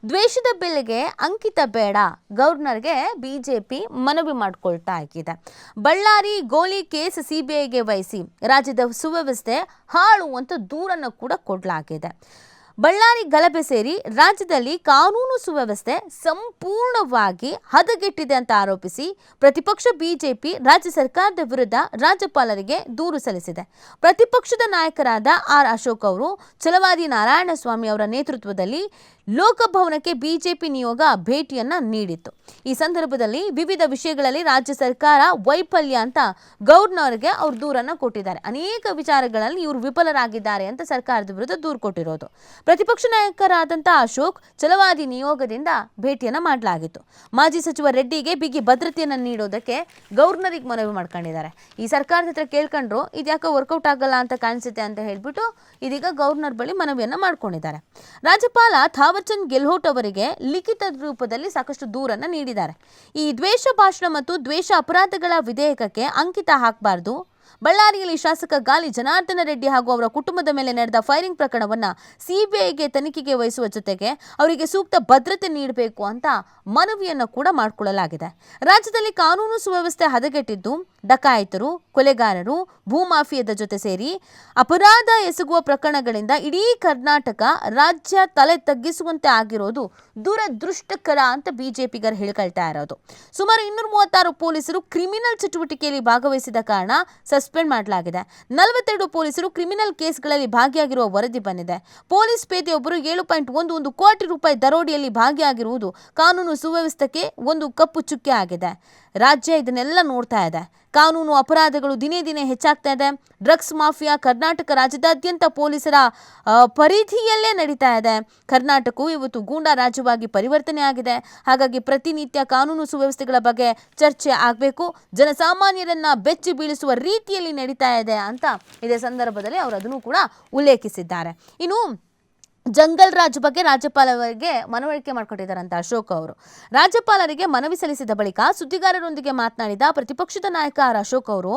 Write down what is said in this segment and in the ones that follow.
ದ್ವೇಷದ ಬೆಲೆಗೆ ಅಂಕಿತ ಬೇಡ, ಗವರ್ನರ್ಗೆ ಬಿಜೆಪಿ ಮನವಿ ಮಾಡಿಕೊಳ್ತಾ ಇದೆ. ಬಳ್ಳಾರಿ ಗೋಲಿ ಕೇಸ್ ಸಿಬಿಐಗೆ ವಹಿಸಿ ರಾಜ್ಯದ ಸುವ್ಯವಸ್ಥೆ ಹಾಳು ಅಂತ ದೂರನ್ನು ಕೂಡ ಕೊಡಲಾಗಿದೆ. ಬಳ್ಳಾರಿ ಗಲಭೆ ಸೇರಿ ರಾಜ್ಯದಲ್ಲಿ ಕಾನೂನು ಸುವ್ಯವಸ್ಥೆ ಸಂಪೂರ್ಣವಾಗಿ ಹದಗೆಟ್ಟಿದೆ ಅಂತ ಆರೋಪಿಸಿ ಪ್ರತಿಪಕ್ಷ ಬಿಜೆಪಿ ರಾಜ್ಯ ಸರ್ಕಾರದ ವಿರುದ್ಧ ರಾಜ್ಯಪಾಲರಿಗೆ ದೂರು ಸಲ್ಲಿಸಿದೆ. ಪ್ರತಿಪಕ್ಷದ ನಾಯಕರಾದ ಆರ್ ಅಶೋಕ್ ಅವರು ಛಲವಾದಿ ನಾರಾಯಣಸ್ವಾಮಿ ಅವರ ನೇತೃತ್ವದಲ್ಲಿ ಲೋಕಭವನಕ್ಕೆ ಬಿಜೆಪಿ ನಿಯೋಗ ಭೇಟಿಯನ್ನ ನೀಡಿತ್ತು. ಈ ಸಂದರ್ಭದಲ್ಲಿ ವಿವಿಧ ವಿಷಯಗಳಲ್ಲಿ ರಾಜ್ಯ ಸರ್ಕಾರ ವೈಫಲ್ಯ ಅಂತ ಗವರ್ನರ್ಗೆ ಅವರು ದೂರನ್ನ ಕೊಟ್ಟಿದ್ದಾರೆ. ಅನೇಕ ವಿಚಾರಗಳಲ್ಲಿ ಇವರು ವಿಫಲರಾಗಿದ್ದಾರೆ ಅಂತ ಸರ್ಕಾರದ ವಿರುದ್ಧ ದೂರು ಕೊಟ್ಟಿರೋದು. ಪ್ರತಿಪಕ್ಷ ನಾಯಕರಾದಂತಹ ಅಶೋಕ್ ಛಲವಾದಿ ನಿಯೋಗದಿಂದ ಭೇಟಿಯನ್ನ ಮಾಡಲಾಗಿತ್ತು. ಮಾಜಿ ಸಚಿವ ರೆಡ್ಡಿಗೆ ಬಿಗಿ ಭದ್ರತೆಯನ್ನು ನೀಡೋದಕ್ಕೆ ಗವರ್ನರಿಗೆ ಮನವಿ ಮಾಡ್ಕೊಂಡಿದ್ದಾರೆ. ಈ ಸರ್ಕಾರದ ಹತ್ರ ಕೇಳ್ಕೊಂಡ್ರು ಇದ್ಯಾಕೋ ವರ್ಕೌಟ್ ಆಗಲ್ಲ ಅಂತ ಕಾಣಿಸುತ್ತೆ ಅಂತ ಹೇಳ್ಬಿಟ್ಟು ಇದೀಗ ಗವರ್ನರ್ ಬಳಿ ಮನವಿಯನ್ನ ಮಾಡ್ಕೊಂಡಿದ್ದಾರೆ. ರಾಜ್ಯಪಾಲ ಥಾವರ್ಚಂದ್ ಗೆಹ್ಲೋಟ್ ಅವರಿಗೆ ಲಿಖಿತ ರೂಪದಲ್ಲಿ ಸಾಕಷ್ಟು ದೂರನ್ನ ನೀಡಿದ್ದಾರೆ. ಈ ದ್ವೇಷ ಭಾಷಣ ಮತ್ತು ದ್ವೇಷ ಅಪರಾಧಗಳ ವಿಧೇಯಕಕ್ಕೆ ಅಂಕಿತ ಹಾಕಬಾರದು. ಬಳ್ಳಾರಿಯಲ್ಲಿ ಶಾಸಕ ಗಾಲಿ ಜನಾರ್ದನ ರೆಡ್ಡಿ ಹಾಗೂ ಅವರ ಕುಟುಂಬದ ಮೇಲೆ ನಡೆದ ಫೈರಿಂಗ್ ಪ್ರಕರಣವನ್ನ ಸಿಬಿಐಗೆ ತನಿಖೆಗೆ ವಹಿಸುವ ಜೊತೆಗೆ ಅವರಿಗೆ ಸೂಕ್ತ ಭದ್ರತೆ ನೀಡಬೇಕು ಅಂತ ಮನವಿಯನ್ನು ಕೂಡ ಮಾಡಿಕೊಳ್ಳಲಾಗಿದೆ. ರಾಜ್ಯದಲ್ಲಿ ಕಾನೂನು ಸುವ್ಯವಸ್ಥೆ ಹದಗೆಟ್ಟಿದ್ದು ಡಕಾಯಿತರು, ಕೊಲೆಗಾರರು, ಭೂಮಾಫಿಯಾದ ಜೊತೆ ಸೇರಿ ಅಪರಾಧ ಎಸಗುವ ಪ್ರಕರಣಗಳಿಂದ ಇಡೀ ಕರ್ನಾಟಕ ರಾಜ್ಯ ತಲೆ ತಗ್ಗಿಸುವಂತೆ ಆಗಿರೋದು ದುರದೃಷ್ಟಕರ ಅಂತ ಬಿಜೆಪಿಗರು ಹೇಳ್ಕೊಳ್ತಾ ಇರೋದು. ಸುಮಾರು 236 ಪೊಲೀಸರು ಕ್ರಿಮಿನಲ್ ಚಟುವಟಿಕೆಯಲ್ಲಿ ಭಾಗವಹಿಸಿದ ಕಾರಣ ಸಸ್ಪೆಂಡ್ ಮಾಡಲಾಗಿದೆ. 42 ಪೊಲೀಸರು ಕ್ರಿಮಿನಲ್ ಕೇಸ್ಗಳಲ್ಲಿ ಭಾಗಿಯಾಗಿರುವ ವರದಿ ಬಂದಿದೆ. ಪೊಲೀಸ್ ಪೇದೆಯೊಬ್ಬರು 7.11 ಕೋಟಿ ರೂಪಾಯಿ ದರೋಡೆಯಲ್ಲಿ ಭಾಗಿಯಾಗಿರುವುದು ಕಾನೂನು ಸುವ್ಯವಸ್ಥೆಗೆ ಒಂದು ಕಪ್ಪು ಚುಕ್ಕೆ ಆಗಿದೆ. ರಾಜ್ಯ ಇದನ್ನೆಲ್ಲ ನೋಡ್ತಾ ಇದೆ. ಕಾನೂನು ಅಪರಾಧಗಳು ದಿನೇ ದಿನೇ ಹೆಚ್ಚಾಗ್ತಾ ಇದೆ. ಡ್ರಗ್ಸ್ ಮಾಫಿಯಾ ಕರ್ನಾಟಕ ರಾಜ್ಯದಾದ್ಯಂತ ಪೊಲೀಸರ ಪರಿಧಿಯಲ್ಲೇ ನಡೀತಾ ಇದೆ. ಕರ್ನಾಟಕವು ಇವತ್ತು ಗೂಂಡಾ ರಾಜ್ಯವಾಗಿ ಪರಿವರ್ತನೆ ಆಗಿದೆ. ಹಾಗಾಗಿ ಪ್ರತಿನಿತ್ಯ ಕಾನೂನು ಸುವ್ಯವಸ್ಥೆಗಳ ಬಗ್ಗೆ ಚರ್ಚೆ ಆಗಬೇಕು. ಜನಸಾಮಾನ್ಯರನ್ನ ಬೆಚ್ಚಿ ಬೀಳಿಸುವ ರೀತಿಯಲ್ಲಿ ನಡೀತಾ ಇದೆ ಅಂತ ಇದೇ ಸಂದರ್ಭದಲ್ಲಿ ಅವರು ಅದನ್ನು ಕೂಡ ಉಲ್ಲೇಖಿಸಿದ್ದಾರೆ. ಇನ್ನು ಜಂಗಲ್ ರಾಜ್ ಬಗ್ಗೆ ರಾಜ್ಯಪಾಲರಿಗೆ ಮನವರಿಕೆ ಮಾಡಿಕೊಟ್ಟಿದ್ದಾರಂತ ಅಶೋಕ್ ಅವರು. ರಾಜ್ಯಪಾಲರಿಗೆ ಮನವಿ ಸಲ್ಲಿಸಿದ ಬಳಿಕ ಸುದ್ದಿಗಾರರೊಂದಿಗೆ ಮಾತನಾಡಿದ ಪ್ರತಿಪಕ್ಷದ ನಾಯಕ ಆರ್ ಅಶೋಕ್ ಅವರು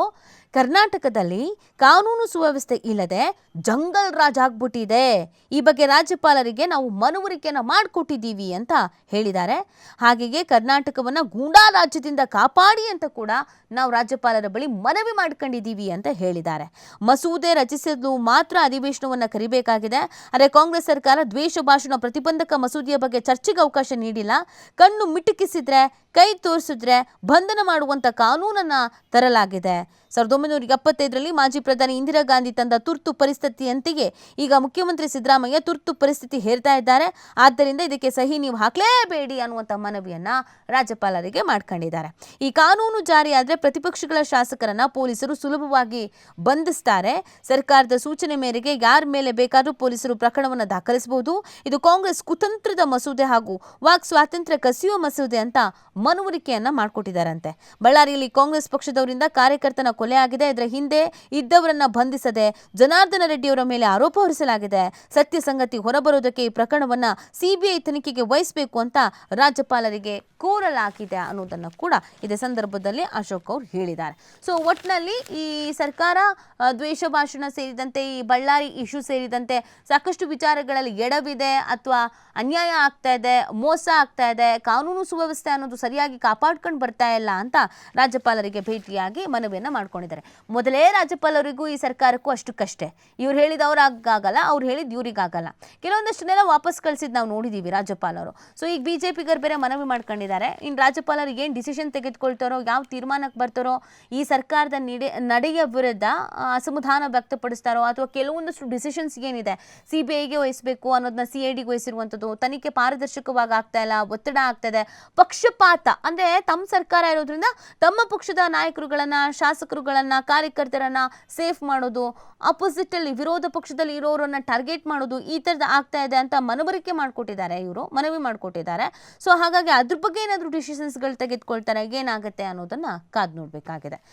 ಕರ್ನಾಟಕದಲ್ಲಿ ಕಾನೂನು ಸುವ್ಯವಸ್ಥೆ ಇಲ್ಲದೆ ಜಂಗಲ್ ರಾಜ್ ಆಗ್ಬಿಟ್ಟಿದೆ. ಈ ಬಗ್ಗೆ ರಾಜ್ಯಪಾಲರಿಗೆ ನಾವು ಮನವರಿಕೆಯನ್ನು ಮಾಡಿಕೊಟ್ಟಿದ್ದೀವಿ ಅಂತ ಹೇಳಿದ್ದಾರೆ. ಹಾಗೆಯೇ ಕರ್ನಾಟಕವನ್ನ ಗೂಂಡಾ ರಾಜ್ಯದಿಂದ ಕಾಪಾಡಿ ಅಂತ ಕೂಡ ನಾವು ರಾಜ್ಯಪಾಲರ ಬಳಿ ಮನವಿ ಮಾಡ್ಕೊಂಡಿದ್ದೀವಿ ಅಂತ ಹೇಳಿದ್ದಾರೆ. ಮಸೂದೆ ರಚಿಸಲು ಮಾತ್ರ ಅಧಿವೇಶನವನ್ನು ಕರಿಬೇಕಾಗಿದೆ. ಆದರೆ ಕಾಂಗ್ರೆಸ್ ಸರ್ಕಾರ ದ್ವೇಷ ಭಾಷಣ ಪ್ರತಿಬಂಧಕ ಮಸೂದೆಯ ಬಗ್ಗೆ ಚರ್ಚೆಗೆ ಅವಕಾಶ ನೀಡಿಲ್ಲ. ಕಣ್ಣು ಮಿಟುಕಿಸಿದ್ರೆ, ಕೈ ತೋರಿಸಿದ್ರೆ ಬಂಧನ ಮಾಡುವಂತ ಕಾನೂನನ್ನ ತರಲಾಗಿದೆ. 1975ರಲ್ಲಿ ಮಾಜಿ ಪ್ರಧಾನಿ ಇಂದಿರಾ ಗಾಂಧಿ ತಂದ ತುರ್ತು ಪರಿಸ್ಥಿತಿಯಂತೆಯೇ ಈಗ ಮುಖ್ಯಮಂತ್ರಿ ಸಿದ್ದರಾಮಯ್ಯ ತುರ್ತು ಪರಿಸ್ಥಿತಿ ಹೇರ್ತಾ ಇದ್ದಾರೆ. ಆದ್ದರಿಂದ ಇದಕ್ಕೆ ಸಹಿ ನೀವು ಹಾಕಲೇಬೇಡಿ ಅನ್ನುವಂಥ ಮನವಿಯನ್ನ ರಾಜ್ಯಪಾಲರಿಗೆ ಮಾಡ್ಕೊಂಡಿದ್ದಾರೆ. ಈ ಕಾನೂನು ಜಾರಿಯಾದರೆ ಪ್ರತಿಪಕ್ಷಗಳ ಶಾಸಕರನ್ನ ಪೊಲೀಸರು ಸುಲಭವಾಗಿ ಬಂಧಿಸ್ತಾರೆ. ಸರ್ಕಾರದ ಸೂಚನೆ ಮೇರೆಗೆ ಯಾರ ಮೇಲೆ ಬೇಕಾದರೂ ಪೊಲೀಸರು ಪ್ರಕರಣವನ್ನು ದಾಖಲಿಸಬಹುದು. ಇದು ಕಾಂಗ್ರೆಸ್ ಕುತಂತ್ರದ ಮಸೂದೆ ಹಾಗೂ ವಾಕ್ ಸ್ವಾತಂತ್ರ್ಯ ಕಸಿಯುವ ಮಸೂದೆ ಅಂತ ಮನವರಿಕೆಯನ್ನ ಮಾಡಿಕೊಟ್ಟಿದ್ದಾರಂತೆ. ಬಳ್ಳಾರಿಯಲ್ಲಿ ಕಾಂಗ್ರೆಸ್ ಪಕ್ಷದವರಿಂದ ಕಾರ್ಯಕರ್ತನ ಕೊಲೆ ಆಗಿದೆ. ಇದರ ಹಿಂದೆ ಇದ್ದವರನ್ನ ಬಂಧಿಸದೆ ಜನಾರ್ದನ ರೆಡ್ಡಿಯವರ ಮೇಲೆ ಆರೋಪ ಹೊರಿಸಲಾಗಿದೆ. ಸತ್ಯ ಸಂಗತಿ ಹೊರಬರೋದಕ್ಕೆ ಈ ಪ್ರಕರಣವನ್ನ ಸಿಬಿಐ ತನಿಖೆಗೆ ವಹಿಸಬೇಕು ಅಂತ ರಾಜ್ಯಪಾಲರಿಗೆ ಕೋರಲಾಗಿದೆ ಅನ್ನೋದನ್ನು ಕೂಡ ಇದೇ ಸಂದರ್ಭದಲ್ಲಿ ಅಶೋಕ್ ಅವರು ಹೇಳಿದ್ದಾರೆ. ಸೊ ಒಟ್ಟಿನಲ್ಲಿ ಈ ಸರ್ಕಾರ ದ್ವೇಷ ಭಾಷಣ ಸೇರಿದಂತೆ ಈ ಬಳ್ಳಾರಿ ಇಶ್ಯೂ ಸೇರಿದಂತೆ ಸಾಕಷ್ಟು ವಿಚಾರಗಳಲ್ಲಿ ಎಡವಿದೆ ಅಥವಾ ಅನ್ಯಾಯ ಆಗ್ತಾ ಇದೆ, ಮೋಸ ಆಗ್ತಾ ಇದೆ, ಕಾನೂನು ಸುವ್ಯವಸ್ಥೆ ಅನ್ನೋದು ಸರಿಯಾಗಿ ಕಾಪಾಡ್ಕೊಂಡು ಬರ್ತಾ ಇಲ್ಲ ಅಂತ ರಾಜ್ಯಪಾಲರಿಗೆ ಭೇಟಿಯಾಗಿ ಮನವಿಯನ್ನ ಮಾಡ್ಕೊಂಡಿದ್ದಾರೆ. ಮೊದಲೇ ರಾಜ್ಯಪಾಲರಿಗೂ ಈ ಸರ್ಕಾರಕ್ಕೂ ಅಷ್ಟಕ್ಕಷ್ಟೇ. ಇವ್ರು ಹೇಳಿದ ಅವ್ರಾಗಲ್ಲ, ಅವ್ರು ಹೇಳಿದ್ ಇವ್ರಿಗಾಗಲ್ಲ. ಕೆಲವೊಂದಷ್ಟನ್ನೆಲ್ಲ ವಾಪಸ್ ಕಳಿಸಿದ್ ನಾವು ನೋಡಿದೀವಿ ರಾಜ್ಯಪಾಲರು. ಸೊ ಈಗ ಬಿಜೆಪಿಗರು ಬೇರೆ ಮನವಿ ಮಾಡ್ಕೊಂಡಿದ್ದಾರೆ. ಇನ್ನು ರಾಜ್ಯಪಾಲರು ಏನು ಡಿಸಿಷನ್ ತೆಗೆದುಕೊಳ್ತಾರೋ, ಯಾವ ತೀರ್ಮಾನಕ್ಕೆ ಬರ್ತಾರೋ, ಈ ಸರ್ಕಾರದ ನಡೆಯ ವಿರುದ್ಧ ಅಸಮಾಧಾನ ವ್ಯಕ್ತಪಡಿಸ್ತಾರೋ ಅಥವಾ ಕೆಲವೊಂದಷ್ಟು ಡಿಸಿಷನ್ಸ್ ಏನಿದೆ ಸಿಬಿಐಗೆ ವಹಿಸಬೇಕು ಅನ್ನೋದನ್ನ ಸಿಐಡಿಗೆ ವಹಿಸಿರುವಂಥದ್ದು, ತನಿಖೆ ಪಾರದರ್ಶಕವಾಗಿ ಆಗ್ತಾ ಇಲ್ಲ, ಒತ್ತಡ ಆಗ್ತದೆ, ಪಕ್ಷಪಾತ ಅಂದ್ರೆ ತಮ್ಮ ಸರ್ಕಾರ ಇರೋದ್ರಿಂದ ತಮ್ಮ ಪಕ್ಷದ ನಾಯಕರುಗಳನ್ನ, ಶಾಸಕರುಗಳನ್ನ, ಕಾರ್ಯಕರ್ತರನ್ನ ಸೇಫ್ ಮಾಡೋದು, ಅಪೋಸಿಟ್ ಅಲ್ಲಿ ವಿರೋಧ ಪಕ್ಷದಲ್ಲಿ ಇರೋರನ್ನ ಟಾರ್ಗೆಟ್ ಮಾಡೋದು, ಈ ತರದ ಆಗ್ತಾ ಇದೆ ಅಂತ ಮನವರಿಕೆ ಮಾಡಿಕೊಟ್ಟಿದ್ದಾರೆ, ಇವರು ಮನವಿ ಮಾಡಿಕೊಟ್ಟಿದ್ದಾರೆ. ಸೊ ಹಾಗಾಗಿ ಅದ್ರ ಬಗ್ಗೆ ಏನಾದರೂ ಡಿಸಿಷನ್ಸ್ಗಳು ತೆಗೆದುಕೊಳ್ತಾರೆ, ಏನಾಗುತ್ತೆ ಅನ್ನೋದನ್ನ ಕಾದು ನೋಡಬೇಕಾಗಿದೆ.